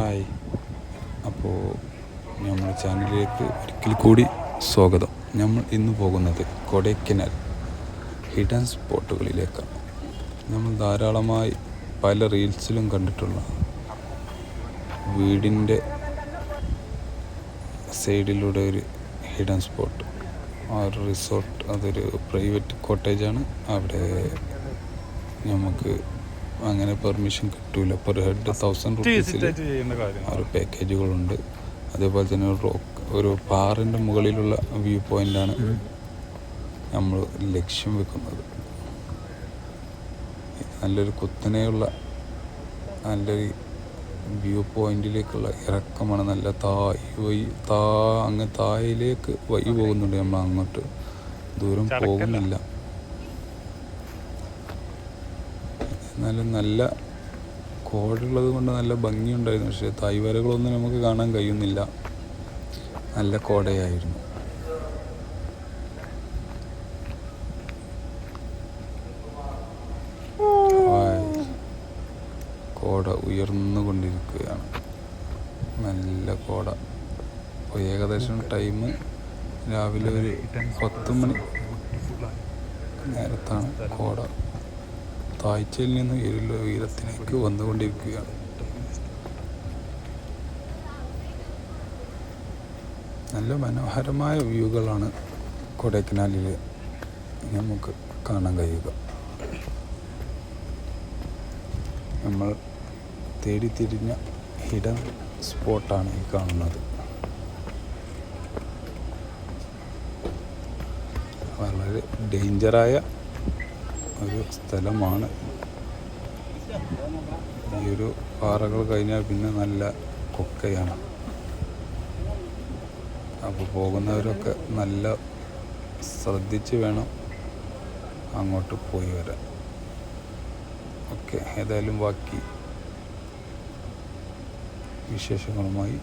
Hi, അപ്പോൾ നമ്മുടെ ചാനലിലേക്ക് ഒരിക്കൽ കൂടി സ്വാഗതം. നമ്മൾ ഇന്ന് പോകുന്നത് കൊടൈക്കനാൽ ഹിഡൻ സ്പോട്ടുകളിലേക്കാണ്. നമ്മൾ ധാരാളമായി പല റീൽസിലും കണ്ടിട്ടുള്ള വീടിൻ്റെ സൈഡിലൂടെ ഒരു ഹിഡൻ സ്പോട്ട്, ആ ഒരു റിസോർട്ട്, അതൊരു പ്രൈവറ്റ് കോട്ടേജാണ്. അവിടെ നമുക്ക് അങ്ങനെ പെർമിഷൻ കിട്ടൂല. പെർ ഹെഡ് 1000 റുപ്പീസിൽ ഒരു പാക്കേജുകളുണ്ട്. അതേപോലെ തന്നെ ഒരു പാറിൻ്റെ മുകളിലുള്ള വ്യൂ പോയിൻ്റാണ് നമ്മൾ ലക്ഷ്യം വെക്കുന്നത്. നല്ലൊരു കുത്തനെയുള്ള നല്ലൊരു വ്യൂ പോയിന്റിലേക്കുള്ള ഇറക്കമാണ്. നല്ല അങ്ങ് താഴേക്ക് വഴി പോകുന്നുണ്ട്. നമ്മൾ അങ്ങോട്ട് ദൂരം പോകുന്നില്ല. എന്നാലും നല്ല കോടുള്ളത് കൊണ്ട് നല്ല ഭംഗിയുണ്ടായിരുന്നു. പക്ഷേ തായ്വരകളൊന്നും നമുക്ക് കാണാൻ കഴിയുന്നില്ല. നല്ല കോടയായിരുന്നു. കോട ഉയർന്നുകൊണ്ടിരിക്കുകയാണ്. നല്ല കോട. അപ്പോൾ ഏകദേശം ടൈം രാവിലെ ഒരു 10 മണി നേരത്താണ്. കോട താഴ്ചയിൽ നിന്ന് ഉയരത്തിലേക്ക് വന്നുകൊണ്ടിരിക്കുകയാണ്. നല്ല മനോഹരമായ വ്യൂകളാണ് കൊടൈക്കനാലിൽ നമുക്ക് കാണാൻ കഴിയുക. നമ്മൾ തേടിത്തിരിഞ്ഞ ഹിഡൻ സ്പോട്ടാണ് ഈ കാണുന്നത്. വളരെ ഡേഞ്ചറായ ഒരു സ്ഥലമാണ്. ഈ ഒരു പാറകൾ കഴിഞ്ഞാൽ പിന്നെ നല്ല കൊക്കയാണ്. അപ്പോൾ പോകുന്നവരൊക്കെ നല്ല ശ്രദ്ധിച്ച് വേണം അങ്ങോട്ട് പോയി വരാൻ. ഓക്കെ, ഏതായാലും ബാക്കി വിശേഷങ്ങളുമായി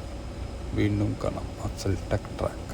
വീണ്ടും കാണാം. Afsal tech track.